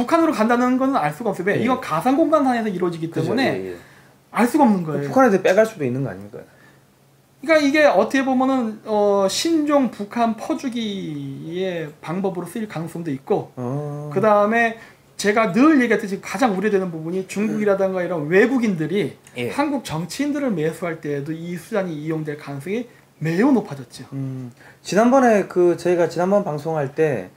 북한으로 간다는 건 알 수가 없어요. 왜? 이건 가상 공간상에서 이루어지기 때문에 알 수가 없는 거예요. 북한에서 빼갈 수도 있는 거 아닙니까? 그러니까 이게 어떻게 보면은 신종 북한 퍼주기의 방법으로 쓰일 가능성도 있고, 그 다음에 제가 늘 얘기했듯이 가장 우려되는 부분이 중국이라든가 이런 외국인들이 한국 정치인들을 매수할 때에도 이 수단이 이용될 가능성이 매우 높아졌죠. 지난번에 저희가 지난번 방송할 때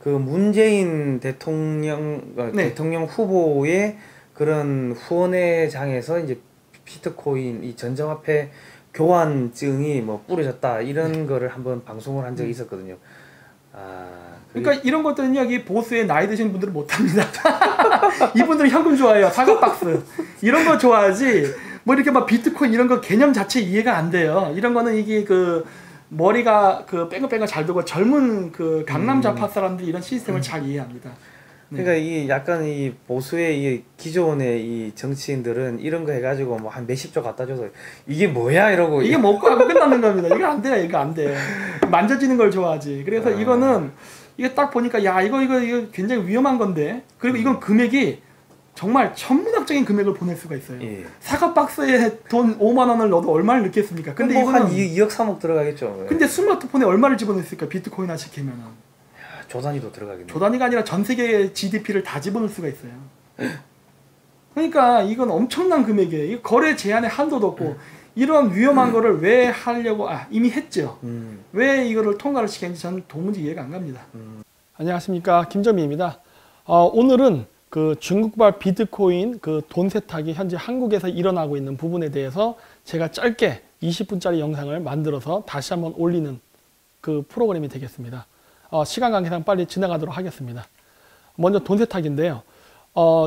문재인 대통령 대통령 후보의 그런 후원회장에서 이제 비트코인 이 전자화폐 교환증이 뭐 뿌려졌다 이런 거를 한번 방송을 한 적이 있었거든요. 그러니까 이런 것들은 여기 보수의 나이 드신 분들은 못합니다. 이분들은 현금 좋아해요. 사과 박스 이런 거 좋아하지. 뭐 이렇게 막 비트코인 이런 거 개념 자체 이해가 안 돼요. 이런 거는 이게 머리가 뺑글뺑글 잘 돌고 젊은 강남 좌파 사람들이 이런 시스템을 잘 이해합니다. 그러니까 이 약간 이 보수의 이 기존의 이 정치인들은 이런 거 해가지고 뭐 한 몇십조 갖다 줘서 이게 뭐야 이러고 이게 먹고 하고 끝나는 겁니다. 이거 안 돼요, 이거 안 돼. 만져지는 걸 좋아하지. 그래서 이거는 이게 딱 보니까 야 이거 굉장히 위험한 건데, 그리고 이건 금액이 정말 천문학적인 금액을 보낼 수가 있어요. 사과 박스에 돈 5만 원을 넣어도 얼마를 넣겠습니까? 근데 뭐 이거는 한 2억 3억 들어가겠죠. 근데 스마트폰에 얼마를 집어넣을까? 비트코인 하나씩 캐면은. 조 단위도 들어가겠네. 조 단위가 아니라 전 세계의 GDP를 다 집어넣을 수가 있어요. 그러니까 이건 엄청난 금액이에요. 이 거래 제한의 한도도 없고 이런 위험한 거를 왜 하려고 이미 했죠. 왜 이거를 통과를 시켰는지 저는 도무지 이해가 안 갑니다. 안녕하십니까, 김정민입니다. 오늘은 중국발 비트코인 돈 세탁이 현재 한국에서 일어나고 있는 부분에 대해서 제가 짧게 20분짜리 영상을 만들어서 다시 한번 올리는 프로그램이 되겠습니다. 시간 관계상 빨리 지나가도록 하겠습니다. 먼저 돈 세탁인데요.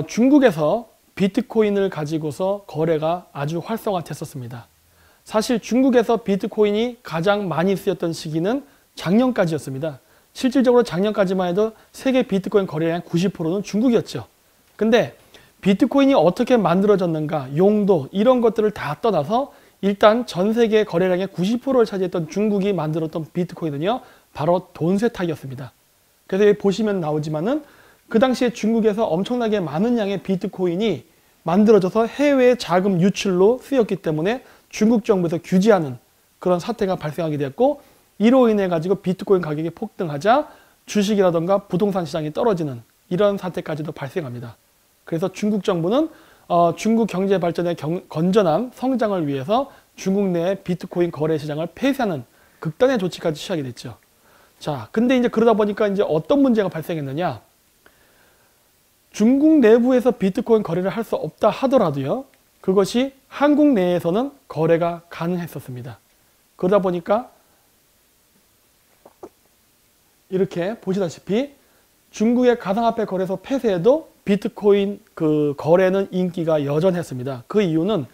중국에서 비트코인을 가지고서 거래가 아주 활성화됐었습니다. 사실 중국에서 비트코인이 가장 많이 쓰였던 시기는 작년까지였습니다. 실질적으로 작년까지만 해도 세계 비트코인 거래량의 90%는 중국이었죠. 근데 비트코인이 어떻게 만들어졌는가, 용도 이런 것들을 다 떠나서 일단 전 세계 거래량의 90%를 차지했던 중국이 만들었던 비트코인은요, 바로 돈 세탁이었습니다. 그래서 여기 보시면 나오지만은 그 당시에 중국에서 엄청나게 많은 양의 비트코인이 만들어져서 해외 자금 유출로 쓰였기 때문에 중국 정부에서 규제하는 그런 사태가 발생하게 되었고, 이로 인해 가지고 비트코인 가격이 폭등하자 주식이라던가 부동산 시장이 떨어지는 이런 사태까지도 발생합니다. 그래서 중국 정부는 중국 경제 발전의 건전한 성장을 위해서 중국 내 비트코인 거래 시장을 폐쇄하는 극단의 조치까지 취하게 됐죠. 자, 근데 이제 그러다 보니까 이제 어떤 문제가 발생했느냐? 중국 내부에서 비트코인 거래를 할 수 없다 하더라도요, 그것이 한국 내에서는 거래가 가능했었습니다. 그러다 보니까 이렇게 보시다시피 중국의 가상화폐 거래소 폐쇄에도 비트코인 거래는 인기가 여전했습니다. 그 이유는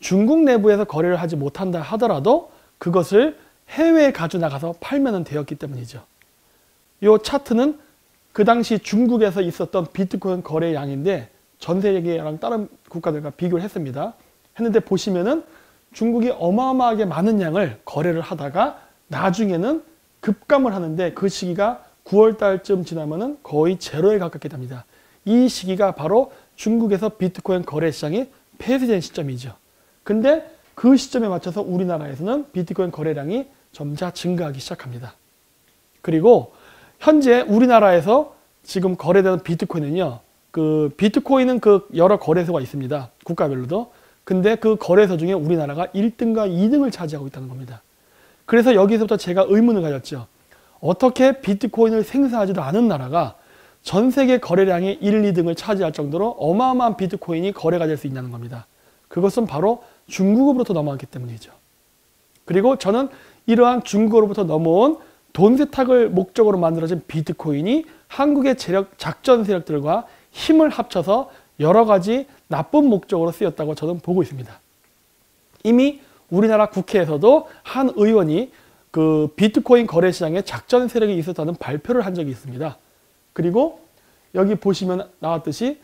중국 내부에서 거래를 하지 못한다 하더라도 그것을 해외에 가져나가서 팔면 되었기 때문이죠. 이 차트는 그 당시 중국에서 있었던 비트코인 거래량인데 전 세계랑 다른 국가들과 비교를 했습니다. 했는데 보시면은 중국이 어마어마하게 많은 양을 거래를 하다가 나중에는 급감을 하는데 그 시기가 9월 달쯤 지나면은 거의 제로에 가깝게 됩니다. 이 시기가 바로 중국에서 비트코인 거래 시장이 폐쇄된 시점이죠. 근데 그 시점에 맞춰서 우리나라에서는 비트코인 거래량이 점차 증가하기 시작합니다. 그리고 현재 우리나라에서 지금 거래되는 비트코인은요, 비트코인은 여러 거래소가 있습니다. 국가별로도. 근데 그 거래소 중에 우리나라가 1등과 2등을 차지하고 있다는 겁니다. 그래서 여기서부터 제가 의문을 가졌죠. 어떻게 비트코인을 생산하지도 않은 나라가 전 세계 거래량의 1, 2등을 차지할 정도로 어마어마한 비트코인이 거래가 될 수 있냐는 겁니다. 그것은 바로 중국으로부터 넘어왔기 때문이죠. 그리고 저는 이러한 중국으로부터 넘어온 돈 세탁을 목적으로 만들어진 비트코인이 한국의 작전 세력들과 힘을 합쳐서 여러 가지 나쁜 목적으로 쓰였다고 저는 보고 있습니다. 이미 우리나라 국회에서도 한 의원이 비트코인 거래 시장에 작전 세력이 있었다는 발표를 한 적이 있습니다. 그리고 여기 보시면 나왔듯이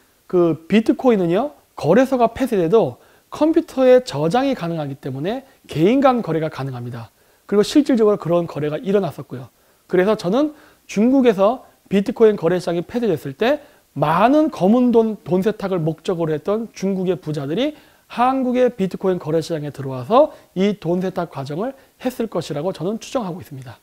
비트코인은요, 거래소가 폐쇄돼도 컴퓨터에 저장이 가능하기 때문에 개인 간 거래가 가능합니다. 그리고 실질적으로 그런 거래가 일어났었고요. 그래서 저는 중국에서 비트코인 거래 시장이 폐쇄됐을 때 많은 검은 돈 세탁을 목적으로 했던 중국의 부자들이 한국의 비트코인 거래 시장에 들어와서 이 돈 세탁 과정을 했을 것이라고 저는 추정하고 있습니다.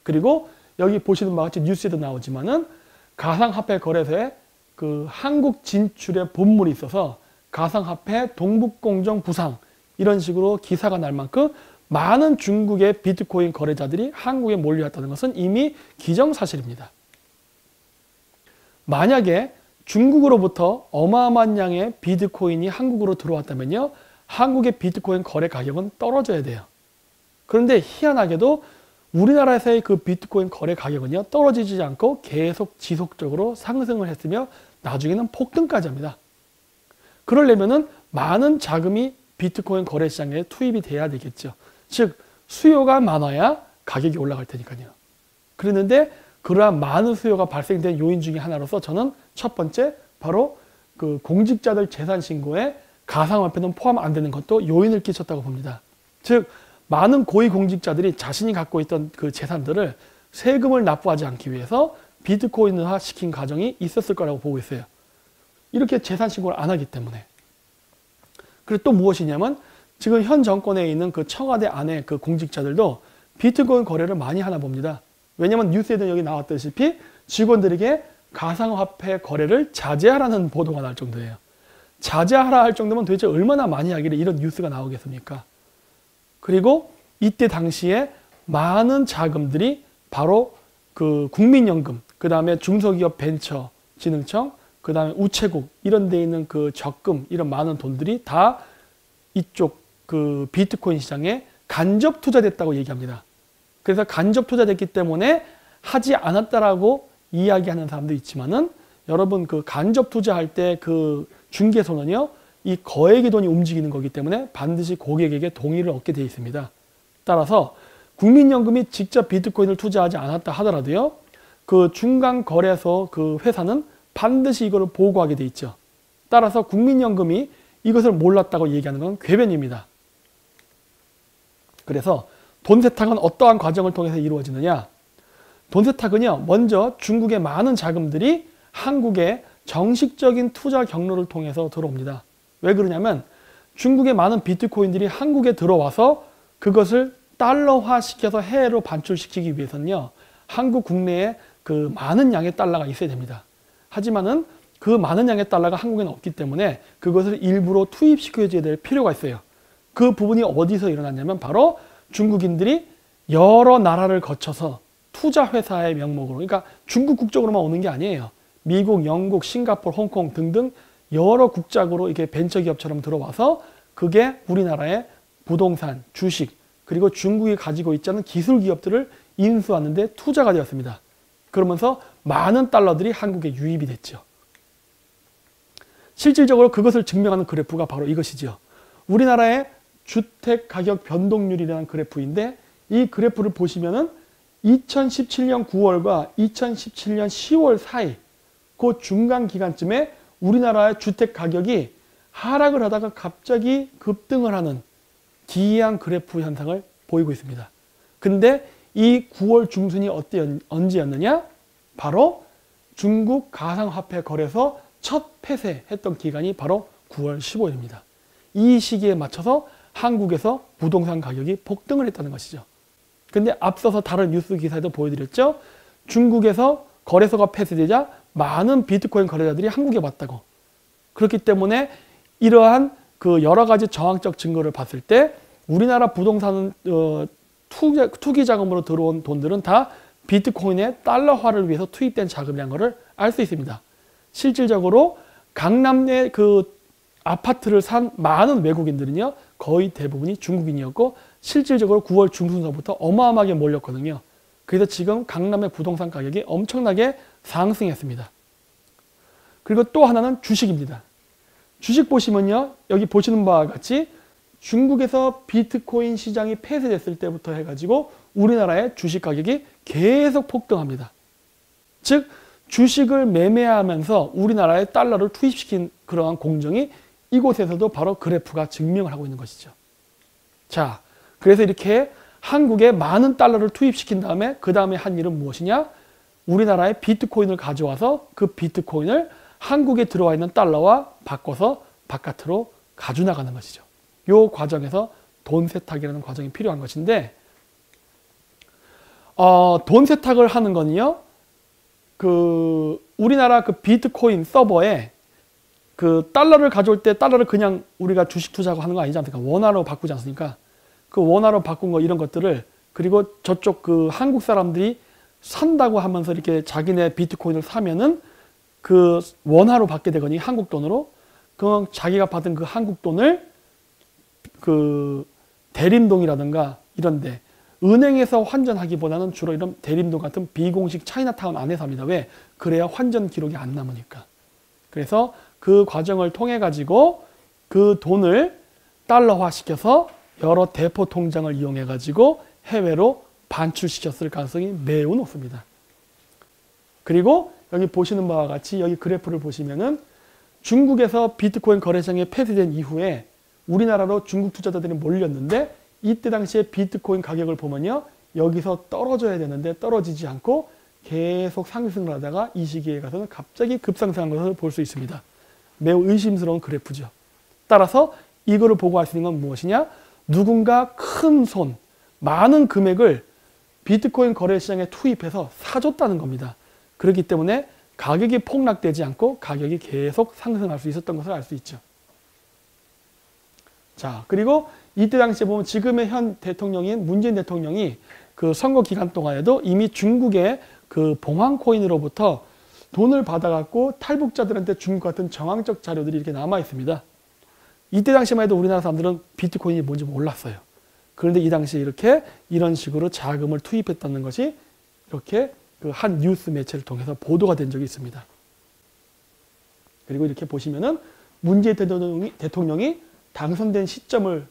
그리고 여기 보시는 바와 같이 뉴스에도 나오지만은 가상화폐 거래소에 그 한국 진출의 본물이 있어서 가상화폐 동북공정 부상 이런 식으로 기사가 날 만큼 많은 중국의 비트코인 거래자들이 한국에 몰려왔다는 것은 이미 기정사실입니다. 만약에 중국으로부터 어마어마한 양의 비트코인이 한국으로 들어왔다면요, 한국의 비트코인 거래 가격은 떨어져야 돼요. 그런데 희한하게도 우리나라에서의 그 비트코인 거래 가격은요, 떨어지지 않고 계속 지속적으로 상승을 했으며 나중에는 폭등까지 합니다. 그러려면은 많은 자금이 비트코인 거래 시장에 투입이 돼야 되겠죠. 즉 수요가 많아야 가격이 올라갈 테니까요. 그랬는데 그러한 많은 수요가 발생된 요인 중에 하나로서 저는 첫 번째 바로 그 공직자들 재산 신고에 가상화폐는 포함 안 되는 것도 요인을 끼쳤다고 봅니다. 즉 많은 고위공직자들이 자신이 갖고 있던 그 재산들을 세금을 납부하지 않기 위해서 비트코인화 시킨 과정이 있었을 거라고 보고 있어요. 이렇게 재산 신고를 안 하기 때문에. 그리고 또 무엇이냐면 지금 현 정권에 있는 그 청와대 안에 그 공직자들도 비트코인 거래를 많이 하나 봅니다. 왜냐하면 뉴스에도 여기 나왔다시피 직원들에게 가상화폐 거래를 자제하라는 보도가 날 정도예요. 자제하라 할 정도면 도대체 얼마나 많이 하길래 이런 뉴스가 나오겠습니까? 그리고 이때 당시에 많은 자금들이 바로 그 국민연금, 그 다음에 중소기업 벤처진흥청, 그 다음에 우체국 이런 데 있는 그 적금 이런 많은 돈들이 다 이쪽 그 비트코인 시장에 간접 투자됐다고 얘기합니다. 그래서 간접 투자됐기 때문에 하지 않았다라고 이야기하는 사람도 있지만은 여러분 그 간접 투자할 때 그 중개소는요, 이 거액의 돈이 움직이는 거기 때문에 반드시 고객에게 동의를 얻게 되어 있습니다. 따라서 국민연금이 직접 비트코인을 투자하지 않았다 하더라도요, 그 중간 거래소 그 회사는 반드시 이거를 보고하게 돼 있죠. 따라서 국민연금이 이것을 몰랐다고 얘기하는 건 궤변입니다. 그래서 돈 세탁은 어떠한 과정을 통해서 이루어지느냐? 돈 세탁은요, 먼저 중국의 많은 자금들이 한국에 정식적인 투자 경로를 통해서 들어옵니다. 왜 그러냐면 중국의 많은 비트코인들이 한국에 들어와서 그것을 달러화 시켜서 해외로 반출시키기 위해서는요, 한국 국내에 그 많은 양의 달러가 있어야 됩니다. 하지만은 그 많은 양의 달러가 한국에는 없기 때문에 그것을 일부러 투입시켜줘야 될 필요가 있어요. 그 부분이 어디서 일어났냐면 바로 중국인들이 여러 나라를 거쳐서 투자회사의 명목으로, 그러니까 중국 국적으로만 오는 게 아니에요. 미국, 영국, 싱가포르, 홍콩 등등 여러 국적으로 이게 벤처기업처럼 들어와서 그게 우리나라의 부동산, 주식, 그리고 중국이 가지고 있지 않은 기술 기업들을 인수하는 데 투자가 되었습니다. 그러면서 많은 달러들이 한국에 유입이 됐죠. 실질적으로 그것을 증명하는 그래프가 바로 이것이죠. 우리나라의 주택 가격 변동률이라는 그래프인데 이 그래프를 보시면은 2017년 9월과 2017년 10월 사이 그 중간 기간쯤에 우리나라의 주택 가격이 하락을 하다가 갑자기 급등을 하는 기이한 그래프 현상을 보이고 있습니다. 근데 이 9월 중순이 언제였느냐? 바로 중국 가상화폐 거래소 첫 폐쇄했던 기간이 바로 9월 15일입니다. 이 시기에 맞춰서 한국에서 부동산 가격이 폭등을 했다는 것이죠. 근데 앞서서 다른 뉴스 기사에도 보여드렸죠. 중국에서 거래소가 폐쇄되자 많은 비트코인 거래자들이 한국에 왔다고. 그렇기 때문에 이러한 그 여러 가지 정황적 증거를 봤을 때 우리나라 부동산 투기 자금으로 들어온 돈들은 다 비트코인의 달러화를 위해서 투입된 자금이라는 것을 알 수 있습니다. 실질적으로 강남의 그 아파트를 산 많은 외국인들은요, 거의 대부분이 중국인이었고 실질적으로 9월 중순서부터 어마어마하게 몰렸거든요. 그래서 지금 강남의 부동산 가격이 엄청나게 상승했습니다. 그리고 또 하나는 주식입니다. 주식 보시면요, 여기 보시는 바와 같이 중국에서 비트코인 시장이 폐쇄됐을 때부터 해가지고 우리나라의 주식 가격이 계속 폭등합니다. 즉 주식을 매매하면서 우리나라에 달러를 투입시킨 그러한 공정이 이곳에서도 바로 그래프가 증명을 하고 있는 것이죠. 자, 그래서 이렇게 한국에 많은 달러를 투입시킨 다음에 그 다음에 한 일은 무엇이냐? 우리나라의 비트코인을 가져와서 그 비트코인을 한국에 들어와 있는 달러와 바꿔서 바깥으로 가져나가는 것이죠. 이 과정에서 돈 세탁이라는 과정이 필요한 것인데, 돈 세탁을 하는 거는요, 우리나라 그 비트코인 서버에 그 달러를 가져올 때 달러를 그냥 우리가 주식 투자하고 하는 거 아니지 않습니까? 원화로 바꾸지 않습니까? 그 원화로 바꾼 거 이런 것들을, 그리고 저쪽 그 한국 사람들이 산다고 하면서 이렇게 자기네 비트코인을 사면은 그 원화로 받게 되거니 한국 돈으로, 그럼 자기가 받은 그 한국 돈을 그 대림동이라든가 이런데 은행에서 환전하기보다는 주로 이런 대림동 같은 비공식 차이나타운 안에서 합니다. 왜? 그래야 환전 기록이 안 남으니까. 그래서 그 과정을 통해 가지고 그 돈을 달러화 시켜서 여러 대포 통장을 이용해 가지고 해외로 반출시켰을 가능성이 매우 높습니다. 그리고 여기 보시는 바와 같이 여기 그래프를 보시면은 중국에서 비트코인 거래시장이 폐쇄된 이후에 우리나라로 중국 투자자들이 몰렸는데, 이때 당시에 비트코인 가격을 보면요, 여기서 떨어져야 되는데 떨어지지 않고 계속 상승을 하다가 이 시기에 가서는 갑자기 급상승한 것을 볼 수 있습니다. 매우 의심스러운 그래프죠. 따라서 이거를 보고 알 수 있는 건 무엇이냐? 누군가 큰 손, 많은 금액을 비트코인 거래시장에 투입해서 사줬다는 겁니다. 그렇기 때문에 가격이 폭락되지 않고 가격이 계속 상승할 수 있었던 것을 알 수 있죠. 자, 그리고 이때 당시에 보면 지금의 현 대통령인 문재인 대통령이 그 선거 기간 동안에도 이미 중국의 그 봉황코인으로부터 돈을 받아갖고 탈북자들한테 준 것 같은 정황적 자료들이 이렇게 남아 있습니다. 이때 당시만 해도 우리나라 사람들은 비트코인이 뭔지 몰랐어요. 그런데 이 당시에 이렇게 이런 식으로 자금을 투입했다는 것이 이렇게 그 한 뉴스 매체를 통해서 보도가 된 적이 있습니다. 그리고 이렇게 보시면은 문재인 대통령이 당선된 시점을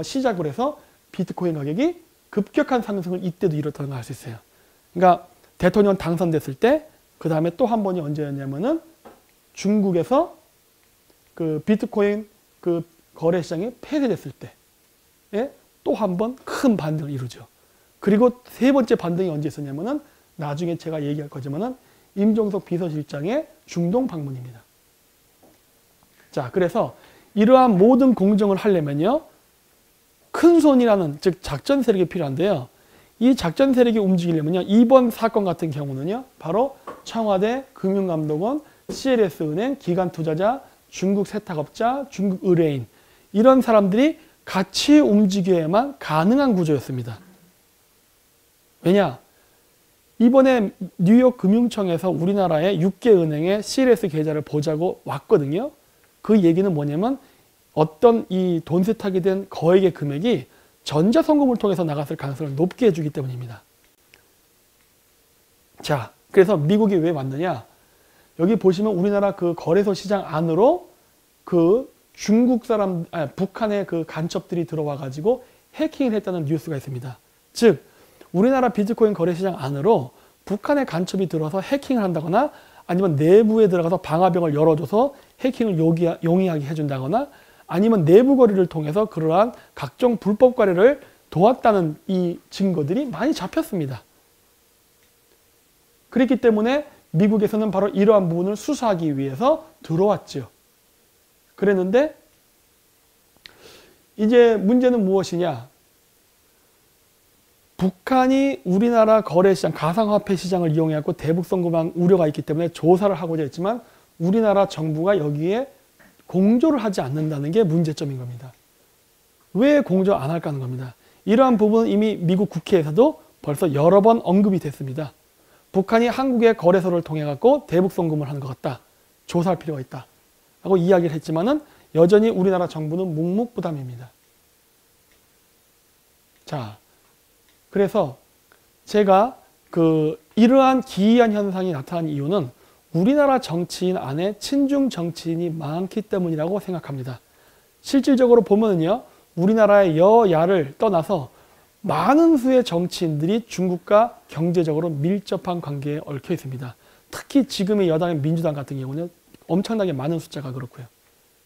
시작으로 해서 비트코인 가격이 급격한 상승을 이때도 이뤘다는 걸 알 수 있어요. 그러니까 대통령 당선됐을 때, 그 다음에 또 한 번이 언제였냐면은 중국에서 그 비트코인 그 거래시장이 폐쇄됐을 때에 또 한 번 큰 반등을 이루죠. 그리고 세 번째 반등이 언제 있었냐면은 나중에 제가 얘기할 거지만은 임종석 비서실장의 중동 방문입니다. 자, 그래서 이러한 모든 공정을 하려면요, 큰 손이라는, 즉 작전 세력이 필요한데요. 이 작전 세력이 움직이려면요, 이번 사건 같은 경우는요, 바로 청와대, 금융감독원, CLS은행, 기관투자자, 중국 세탁업자, 중국 의뢰인, 이런 사람들이 같이 움직여야만 가능한 구조였습니다. 왜냐? 이번에 뉴욕 금융청에서 우리나라의 6개 은행의 CLS 계좌를 보자고 왔거든요. 그 얘기는 뭐냐면 어떤 이 돈 세탁이 된 거액의 금액이 전자송금을 통해서 나갔을 가능성을 높게 해주기 때문입니다. 자, 그래서 미국이 왜 왔느냐? 여기 보시면 우리나라 그 거래소 시장 안으로 그 중국 사람, 북한의 그 간첩들이 들어와 가지고 해킹을 했다는 뉴스가 있습니다. 즉, 우리나라 비트코인 거래시장 안으로 북한의 간첩이 들어와서 해킹을 한다거나, 아니면 내부에 들어가서 방화벽을 열어줘서 해킹을 용이하게 해준다거나, 아니면 내부 거래를 통해서 그러한 각종 불법 거래를 도왔다는 이 증거들이 많이 잡혔습니다. 그렇기 때문에 미국에서는 바로 이러한 부분을 수사하기 위해서 들어왔죠. 그랬는데 이제 문제는 무엇이냐? 북한이 우리나라 거래시장, 가상화폐 시장을 이용해서 대북 송금한 우려가 있기 때문에 조사를 하고자 했지만 우리나라 정부가 여기에 공조를 하지 않는다는 게 문제점인 겁니다. 왜 공조 안 할까 하는 겁니다. 이러한 부분은 이미 미국 국회에서도 벌써 여러 번 언급이 됐습니다. 북한이 한국의 거래소를 통해 갖고 대북 송금을 하는 것 같다. 조사할 필요가 있다. 하고 이야기를 했지만은 여전히 우리나라 정부는 묵묵부담입니다. 자, 그래서 제가 이러한 기이한 현상이 나타난 이유는 우리나라 정치인 안에 친중 정치인이 많기 때문이라고 생각합니다. 실질적으로 보면은요, 우리나라의 여야를 떠나서 많은 수의 정치인들이 중국과 경제적으로 밀접한 관계에 얽혀 있습니다. 특히 지금의 여당의 민주당 같은 경우는 엄청나게 많은 숫자가 그렇고요.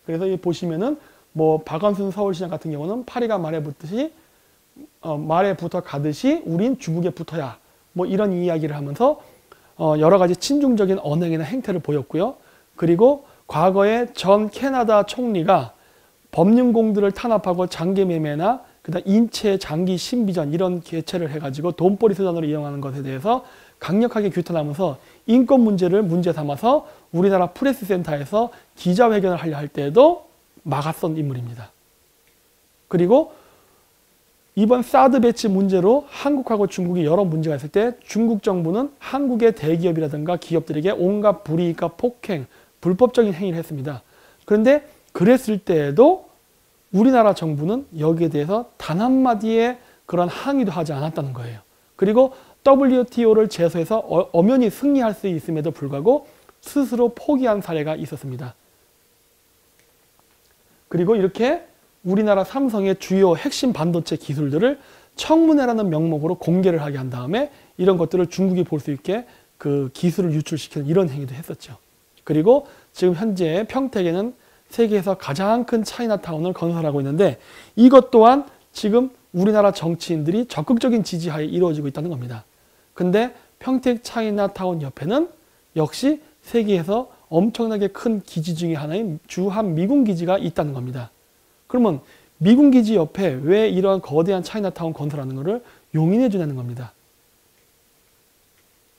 그래서 이 보시면은 뭐 박원순 서울시장 같은 경우는 파리가 말에 붙듯이 말에 붙어 가듯이 우린 중국에 붙어야, 뭐 이런 이야기를 하면서 여러 가지 친중적인 언행이나 행태를 보였고요. 그리고 과거에 전 캐나다 총리가 법륜공들을 탄압하고 장기매매나 그다음 인체 장기 신비전 이런 개최를 해가지고 돈벌이 수단으로 이용하는 것에 대해서 강력하게 규탄하면서 인권 문제를 문제 삼아서 우리나라 프레스센터에서 기자회견을 하려 할 때에도 막았던 인물입니다. 그리고 이번 사드 배치 문제로 한국하고 중국이 여러 문제가 있을 때 중국 정부는 한국의 대기업이라든가 기업들에게 온갖 불이익과 폭행, 불법적인 행위를 했습니다. 그런데 그랬을 때에도 우리나라 정부는 여기에 대해서 단 한마디의 그런 항의도 하지 않았다는 거예요. 그리고 WTO를 제소해서 엄연히 승리할 수 있음에도 불구하고 스스로 포기한 사례가 있었습니다. 그리고 이렇게 우리나라 삼성의 주요 핵심 반도체 기술들을 청문회라는 명목으로 공개를 하게 한 다음에 이런 것들을 중국이 볼 수 있게 그 기술을 유출시키는 이런 행위도 했었죠. 그리고 지금 현재 평택에는 세계에서 가장 큰 차이나타운을 건설하고 있는데 이것 또한 지금 우리나라 정치인들이 적극적인 지지하에 이루어지고 있다는 겁니다. 근데 평택 차이나타운 옆에는 역시 세계에서 엄청나게 큰 기지 중에 하나인 주한 미군 기지가 있다는 겁니다. 그러면 미군 기지 옆에 왜 이러한 거대한 차이나타운 건설하는 것을 용인해 주냐는 겁니다.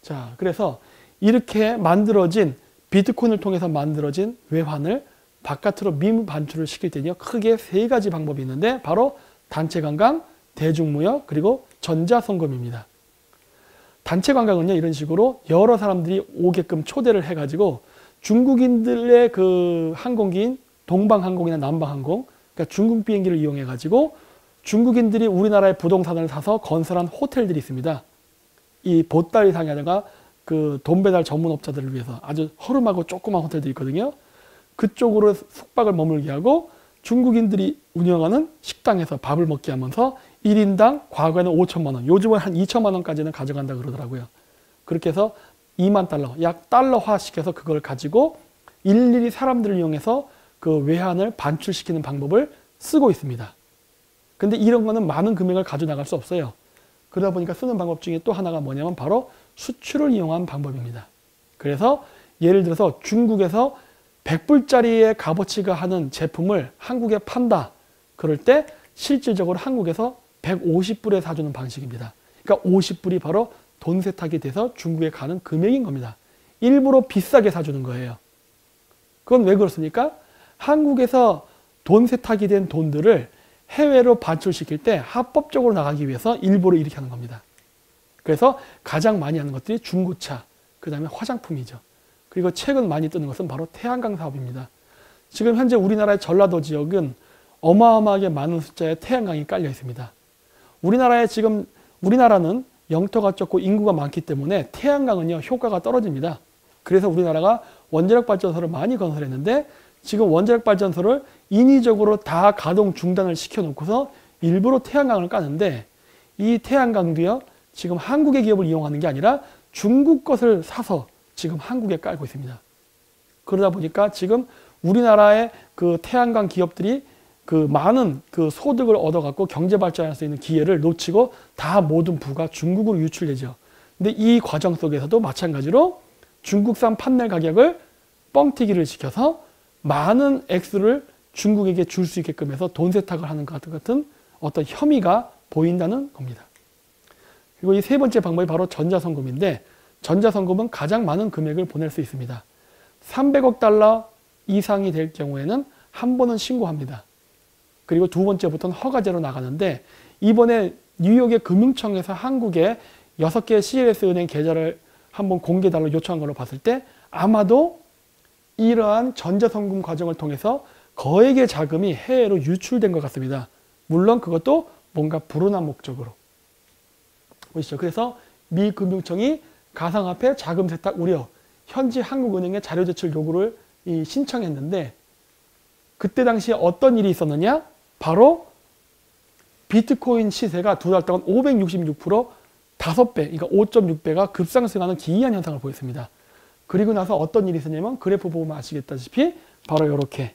자, 그래서 이렇게 만들어진 비트코인을 통해서 만들어진 외환을 바깥으로 미반출을 시킬 때는요, 크게 세 가지 방법이 있는데 바로 단체 관광, 대중무역, 그리고 전자송금입니다. 단체 관광은요, 이런 식으로 여러 사람들이 오게끔 초대를 해가지고 중국인들의 그 항공기인 동방항공이나 남방항공, 그러니까 중국 비행기를 이용해가지고 중국인들이 우리나라의 부동산을 사서 건설한 호텔들이 있습니다. 이 보따리 상에다가 그 돈 배달 전문업자들을 위해서 아주 허름하고 조그만 호텔들이 있거든요. 그쪽으로 숙박을 머물게 하고 중국인들이 운영하는 식당에서 밥을 먹게 하면서 1인당 과거에는 5천만 원, 요즘은 한 2천만 원까지는 가져간다 그러더라고요. 그렇게 해서 2만 달러, 약 달러화 시켜서 그걸 가지고 일일이 사람들을 이용해서 그 외환을 반출시키는 방법을 쓰고 있습니다. 근데 이런 거는 많은 금액을 가져나갈 수 없어요. 그러다 보니까 쓰는 방법 중에 또 하나가 뭐냐면 바로 수출을 이용한 방법입니다. 그래서 예를 들어서 중국에서 100불짜리의 값어치가 하는 제품을 한국에 판다. 그럴 때 실질적으로 한국에서 150불에 사주는 방식입니다. 그러니까 50불이 바로 돈 세탁이 돼서 중국에 가는 금액인 겁니다. 일부러 비싸게 사주는 거예요. 그건 왜 그렇습니까? 한국에서 돈 세탁이 된 돈들을 해외로 반출시킬 때 합법적으로 나가기 위해서 일부러 이렇게 하는 겁니다. 그래서 가장 많이 하는 것들이 중고차, 그 다음에 화장품이죠. 그리고 최근 많이 뜨는 것은 바로 태양광 사업입니다. 지금 현재 우리나라의 전라도 지역은 어마어마하게 많은 숫자의 태양광이 깔려 있습니다. 우리나라는 영토가 좁고 인구가 많기 때문에 태양광은요, 효과가 떨어집니다. 그래서 우리나라가 원자력 발전소를 많이 건설했는데 지금 원자력 발전소를 인위적으로 다 가동 중단을 시켜놓고서 일부러 태양광을 까는데 이 태양광도요, 지금 한국의 기업을 이용하는 게 아니라 중국 것을 사서 지금 한국에 깔고 있습니다. 그러다 보니까 지금 우리나라의 그 태양광 기업들이 그 많은 그 소득을 얻어갖고 경제 발전할 수 있는 기회를 놓치고 다 모든 부가 중국으로 유출되죠. 근데 이 과정 속에서도 마찬가지로 중국산 판넬 가격을 뻥튀기를 시켜서 많은 액수를 중국에게 줄 수 있게끔 해서 돈 세탁을 하는 것 같은 어떤 혐의가 보인다는 겁니다. 그리고 이 세 번째 방법이 바로 전자송금인데 전자송금은 가장 많은 금액을 보낼 수 있습니다. 300억 달러 이상이 될 경우에는 한 번은 신고합니다. 그리고 두 번째부터는 허가제로 나가는데 이번에 뉴욕의 금융청에서 한국에 6개의 CLS 은행 계좌를 한번 공개달라고 요청한 걸로 봤을 때 아마도 이러한 전자송금 과정을 통해서 거액의 자금이 해외로 유출된 것 같습니다. 물론 그것도 뭔가 불운한 목적으로. 보시죠. 그래서 미 금융청이 가상화폐 자금 세탁 우려, 현지 한국은행에 자료 제출 요구를 신청했는데 그때 당시에 어떤 일이 있었느냐? 바로 비트코인 시세가 두 달 동안 566% 5배, 그러니까 5.6배가 급상승하는 기이한 현상을 보였습니다. 그리고 나서 어떤 일이 있었냐면 그래프 보면 아시겠다시피 바로 이렇게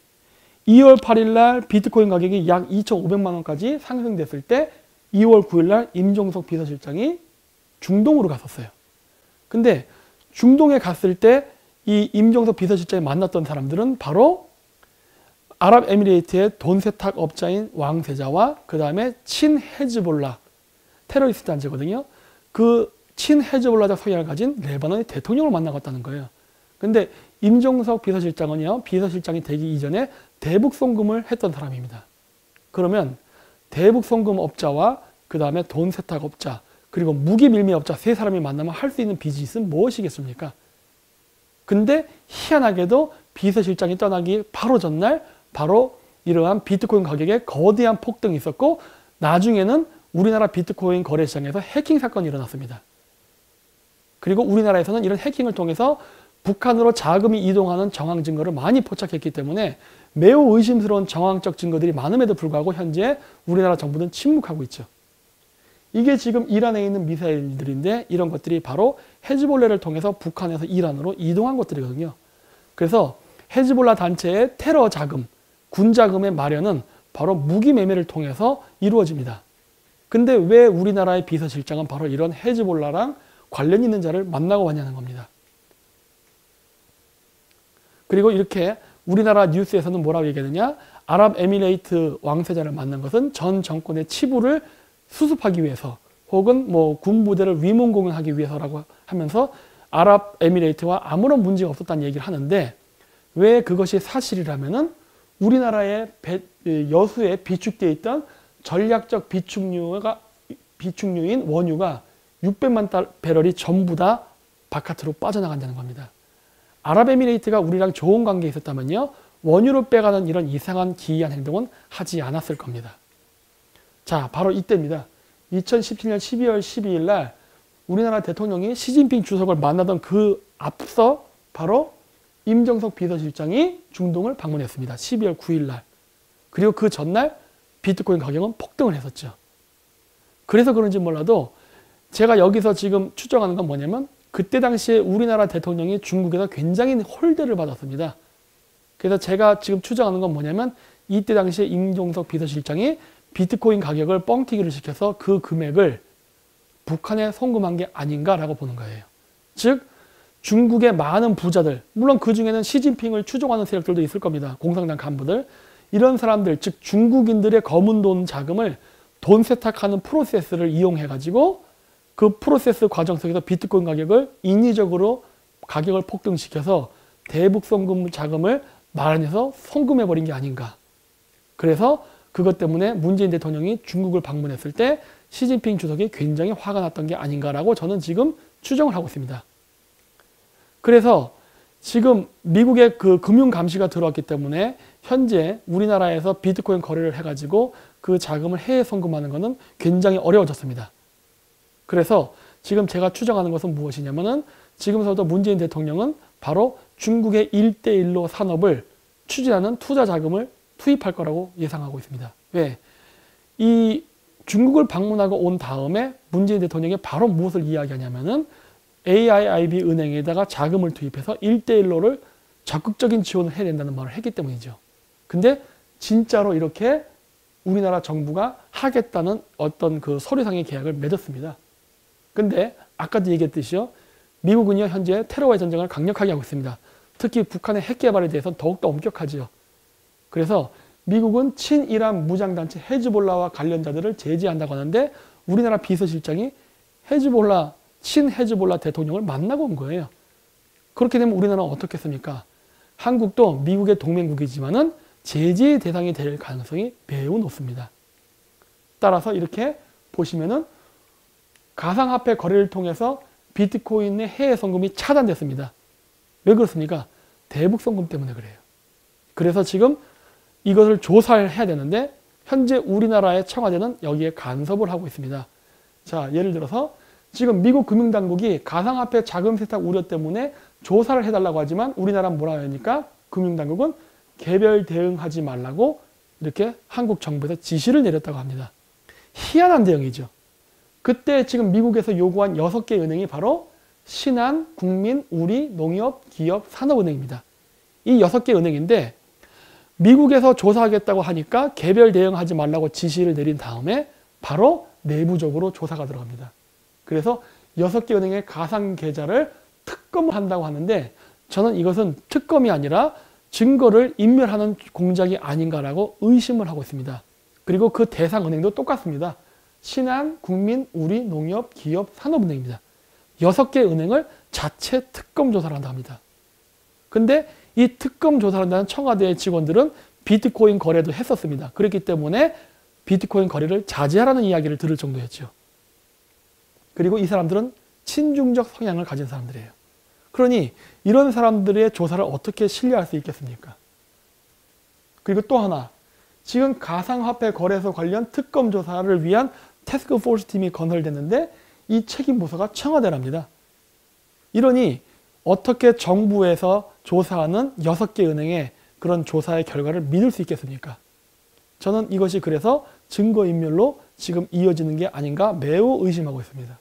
2월 8일 날 비트코인 가격이 약 2,500만 원까지 상승됐을 때 2월 9일 날 임종석 비서실장이 중동으로 갔었어요. 근데 중동에 갔을 때 이 임종석 비서실장이 만났던 사람들은 바로 아랍에미레이트의 돈 세탁 업자인 왕세자와 그 다음에 친 헤즈볼라 테러리스트 단체거든요. 그 친 헤즈볼라적 성향을 가진 레바논의 대통령을 만나갔다는 거예요. 근데 임종석 비서실장은요, 비서실장이 되기 이전에 대북 송금을 했던 사람입니다. 그러면 대북 송금 업자와 그 다음에 돈 세탁 업자 그리고 무기 밀매 업자 세 사람이 만나면 할 수 있는 비즈니스는 무엇이겠습니까? 근데 희한하게도 비서실장이 떠나기 바로 전날 바로 이러한 비트코인 가격에 거대한 폭등이 있었고 나중에는 우리나라 비트코인 거래시장에서 해킹 사건이 일어났습니다. 그리고 우리나라에서는 이런 해킹을 통해서 북한으로 자금이 이동하는 정황 증거를 많이 포착했기 때문에 매우 의심스러운 정황적 증거들이 많음에도 불구하고 현재 우리나라 정부는 침묵하고 있죠. 이게 지금 이란에 있는 미사일들인데 이런 것들이 바로 헤즈볼라를 통해서 북한에서 이란으로 이동한 것들이거든요. 그래서 헤즈볼라 단체의 테러 자금, 군 자금의 마련은 바로 무기 매매를 통해서 이루어집니다. 근데 왜 우리나라의 비서실장은 바로 이런 헤즈볼라랑 관련 있는 자를 만나고 왔냐는 겁니다. 그리고 이렇게 우리나라 뉴스에서는 뭐라고 얘기하느냐? 아랍에미레이트 왕세자를 만난 것은 전 정권의 치부를 수습하기 위해서 혹은 뭐 군부대를 위문공연하기 위해서라고 하면서 아랍에미레이트와 아무런 문제가 없었다는 얘기를 하는데 왜 그것이 사실이라면은 우리나라의 여수에 비축되어 있던 전략적 비축류인 원유가 600만 배럴이 전부 다 바깥으로 빠져나간다는 겁니다. 아랍에미레이트가 우리랑 좋은 관계에 있었다면요. 원유를 빼가는 이런 이상한 기이한 행동은 하지 않았을 겁니다. 자, 바로 이때입니다. 2017년 12월 12일 날 우리나라 대통령이 시진핑 주석을 만나던 그 앞서 바로 임종석 비서실장이 중동을 방문했습니다. 12월 9일 날. 그리고 그 전날 비트코인 가격은 폭등을 했었죠. 그래서 그런지 몰라도 제가 여기서 지금 추정하는 건 뭐냐면 그때 당시에 우리나라 대통령이 중국에서 굉장히 홀대를 받았습니다. 그래서 제가 지금 추정하는 건 뭐냐면 이때 당시에 임종석 비서실장이 비트코인 가격을 뻥튀기를 시켜서 그 금액을 북한에 송금한 게 아닌가라고 보는 거예요. 즉 중국의 많은 부자들, 물론 그 중에는 시진핑을 추종하는 세력들도 있을 겁니다. 공산당 간부들. 이런 사람들, 즉 중국인들의 검은 돈 자금을 돈 세탁하는 프로세스를 이용해가지고 그 프로세스 과정 속에서 비트코인 가격을 인위적으로 가격을 폭등시켜서 대북 송금 자금을 마련해서 송금해버린 게 아닌가. 그래서 그것 때문에 문재인 대통령이 중국을 방문했을 때 시진핑 주석이 굉장히 화가 났던 게 아닌가라고 저는 지금 추정을 하고 있습니다. 그래서 지금 미국의 그 금융 감시가 들어왔기 때문에 현재 우리나라에서 비트코인 거래를 해가지고 그 자금을 해외 송금하는 것은 굉장히 어려워졌습니다. 그래서 지금 제가 추정하는 것은 무엇이냐면은 지금서부터 문재인 대통령은 바로 중국의 1대1로 산업을 추진하는 투자 자금을 투입할 거라고 예상하고 있습니다. 왜? 이 중국을 방문하고 온 다음에 문재인 대통령이 바로 무엇을 이야기하냐면은 AIIB 은행에다가 자금을 투입해서 1대1로를 적극적인 지원을 해야 된다는 말을 했기 때문이죠. 근데 진짜로 이렇게 우리나라 정부가 하겠다는 어떤 그 서류상의 계약을 맺었습니다. 근데 아까도 얘기했듯이요. 미국은요 현재 테러와의 전쟁을 강력하게 하고 있습니다. 특히 북한의 핵 개발에 대해서는 더욱더 엄격하지요. 그래서 미국은 친이란 무장단체 헤즈볼라와 관련자들을 제재한다고 하는데 우리나라 비서실장이 헤즈볼라, 친헤즈볼라 대통령을 만나고 온 거예요. 그렇게 되면 우리나라는 어떻겠습니까? 한국도 미국의 동맹국이지만은 제재의 대상이 될 가능성이 매우 높습니다. 따라서 이렇게 보시면은 가상화폐 거래를 통해서 비트코인의 해외 송금이 차단됐습니다. 왜 그렇습니까? 대북 송금 때문에 그래요. 그래서 지금 이것을 조사를 해야 되는데 현재 우리나라의 청와대는 여기에 간섭을 하고 있습니다. 자, 예를 들어서 지금 미국 금융당국이 가상화폐 자금 세탁 우려 때문에 조사를 해달라고 하지만 우리나라는 뭐라 하니까 금융당국은 개별 대응하지 말라고 이렇게 한국 정부에서 지시를 내렸다고 합니다. 희한한 대응이죠. 그때 지금 미국에서 요구한 6개 은행이 바로 신한, 국민, 우리, 농협, 기업, 산업은행입니다. 이 6개 은행인데 미국에서 조사하겠다고 하니까 개별 대응하지 말라고 지시를 내린 다음에 바로 내부적으로 조사가 들어갑니다. 그래서 6개 은행의 가상 계좌를 특검을 한다고 하는데 저는 이것은 특검이 아니라 증거를 인멸하는 공작이 아닌가라고 의심을 하고 있습니다. 그리고 그 대상 은행도 똑같습니다. 신한, 국민, 우리, 농협, 기업, 산업은행입니다. 6개 은행을 자체 특검 조사를 한다 합니다. 근데 이 특검 조사를 한다는 청와대의 직원들은 비트코인 거래도 했었습니다. 그렇기 때문에 비트코인 거래를 자제하라는 이야기를 들을 정도였죠. 그리고 이 사람들은 친중적 성향을 가진 사람들이에요. 그러니 이런 사람들의 조사를 어떻게 신뢰할 수 있겠습니까? 그리고 또 하나, 지금 가상화폐 거래소 관련 특검 조사를 위한 태스크포스 팀이 건설됐는데 이 책임 부서가 청와대랍니다. 이러니 어떻게 정부에서 조사하는 6개 은행의 그런 조사의 결과를 믿을 수 있겠습니까? 저는 이것이 그래서 증거인멸로 지금 이어지는 게 아닌가 매우 의심하고 있습니다.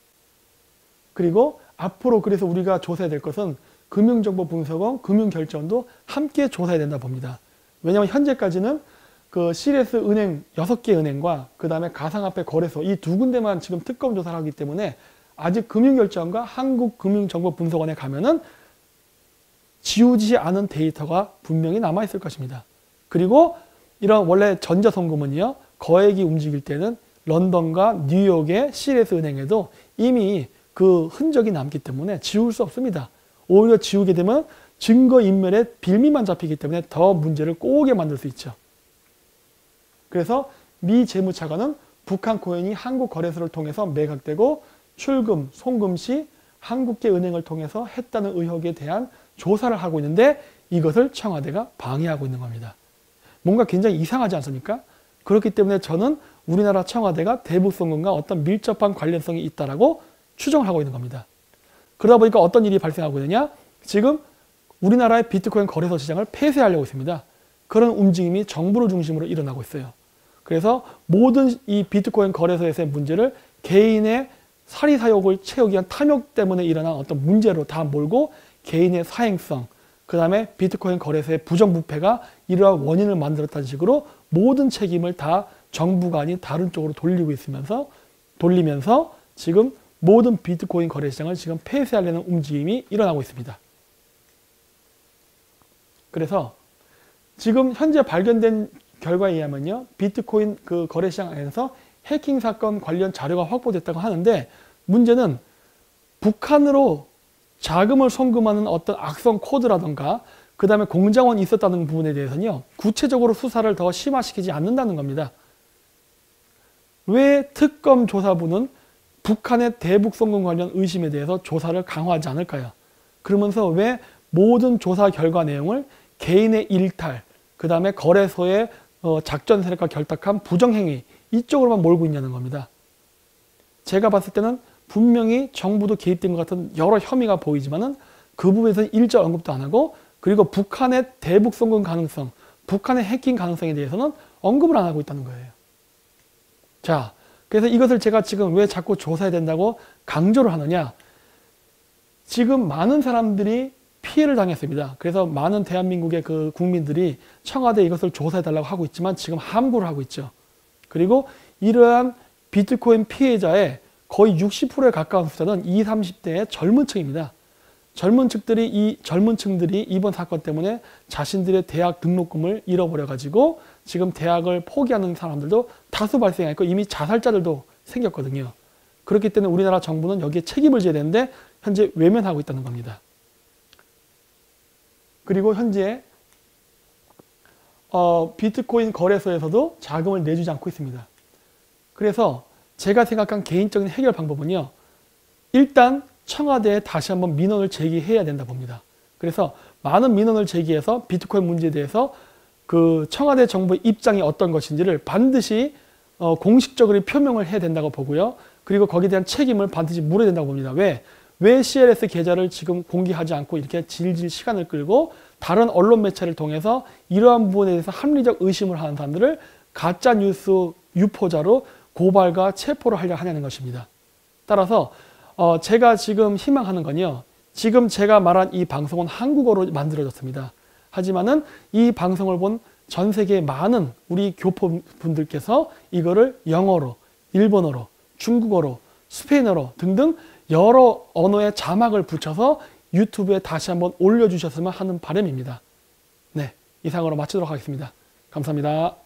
그리고 앞으로 그래서 우리가 조사해야 될 것은 금융정보분석원, 금융결제원도 함께 조사해야 된다 봅니다. 왜냐하면 현재까지는 그 CS 은행 6개 은행과 그 다음에 가상화폐 거래소 이 두 군데만 지금 특검 조사를 하기 때문에 아직 금융결제원과 한국금융정보분석원에 가면은 지우지 않은 데이터가 분명히 남아있을 것입니다. 그리고 이런 원래 전자송금은요, 거액이 움직일 때는 런던과 뉴욕의 CS 은행에도 이미 그 흔적이 남기 때문에 지울 수 없습니다. 오히려 지우게 되면 증거인멸의 빌미만 잡히기 때문에 더 문제를 꼬우게 만들 수 있죠. 그래서 미 재무차관은 북한 코인이 한국 거래소를 통해서 매각되고 출금, 송금 시 한국계 은행을 통해서 했다는 의혹에 대한 조사를 하고 있는데 이것을 청와대가 방해하고 있는 겁니다. 뭔가 굉장히 이상하지 않습니까? 그렇기 때문에 저는 우리나라 청와대가 대북송금과 어떤 밀접한 관련성이 있다라고 추정을 하고 있는 겁니다. 그러다 보니까 어떤 일이 발생하고 있느냐? 지금 우리나라의 비트코인 거래소 시장을 폐쇄하려고 있습니다. 그런 움직임이 정부를 중심으로 일어나고 있어요. 그래서 모든 이 비트코인 거래소에서의 문제를 개인의 사리사욕을 채우기 위한 탐욕 때문에 일어난 어떤 문제로 다 몰고 개인의 사행성, 그 다음에 비트코인 거래소의 부정부패가 이러한 원인을 만들었다는 식으로 모든 책임을 다 정부가 아닌 다른 쪽으로 돌리면서 지금 모든 비트코인 거래 시장을 지금 폐쇄하려는 움직임이 일어나고 있습니다. 그래서 지금 현재 발견된 결과에 의하면요, 비트코인 그 거래 시장 안에서 해킹 사건 관련 자료가 확보됐다고 하는데 문제는 북한으로 자금을 송금하는 어떤 악성 코드라던가 그 다음에 공장원이 있었다는 부분에 대해서는요, 구체적으로 수사를 더 심화시키지 않는다는 겁니다. 왜 특검 조사부는 북한의 대북 송금 관련 의심에 대해서 조사를 강화하지 않을까요? 그러면서 왜 모든 조사 결과 내용을 개인의 일탈, 그 다음에 거래소의 작전 세력과 결탁한 부정행위 이쪽으로만 몰고 있냐는 겁니다. 제가 봤을 때는 분명히 정부도 개입된 것 같은 여러 혐의가 보이지만은 그 부분에서는 일절 언급도 안 하고 그리고 북한의 대북 송금 가능성, 북한의 해킹 가능성에 대해서는 언급을 안 하고 있다는 거예요. 자, 그래서 이것을 제가 지금 왜 자꾸 조사해야 된다고 강조를 하느냐. 지금 많은 사람들이 피해를 당했습니다. 그래서 많은 대한민국의 그 국민들이 청와대에 이것을 조사해달라고 하고 있지만 지금 함구를 하고 있죠. 그리고 이러한 비트코인 피해자의 거의 60%에 가까운 숫자는 20, 30대의 젊은 층입니다. 젊은 층들이 이번 사건 때문에 자신들의 대학 등록금을 잃어버려가지고 지금 대학을 포기하는 사람들도 다수 발생했고 이미 자살자들도 생겼거든요. 그렇기 때문에 우리나라 정부는 여기에 책임을 져야 되는데 현재 외면하고 있다는 겁니다. 그리고 현재 비트코인 거래소에서도 자금을 내주지 않고 있습니다. 그래서 제가 생각한 개인적인 해결 방법은요, 일단 청와대에 다시 한번 민원을 제기해야 된다 봅니다. 그래서 많은 민원을 제기해서 비트코인 문제에 대해서 그 청와대 정부의 입장이 어떤 것인지를 반드시 공식적으로 표명을 해야 된다고 보고요. 그리고 거기에 대한 책임을 반드시 물어야 된다고 봅니다. 왜 CLS 계좌를 지금 공개하지 않고 이렇게 질질 시간을 끌고 다른 언론 매체를 통해서 이러한 부분에 대해서 합리적 의심을 하는 사람들을 가짜뉴스 유포자로 고발과 체포를 하려 하냐는 것입니다. 따라서 제가 지금 희망하는 건요, 지금 제가 말한 이 방송은 한국어로 만들어졌습니다. 하지만은 이 방송을 본 전 세계 많은 우리 교포분들께서 이거를 영어로, 일본어로, 중국어로, 스페인어로 등등 여러 언어의 자막을 붙여서 유튜브에 다시 한번 올려주셨으면 하는 바람입니다. 네, 이상으로 마치도록 하겠습니다. 감사합니다.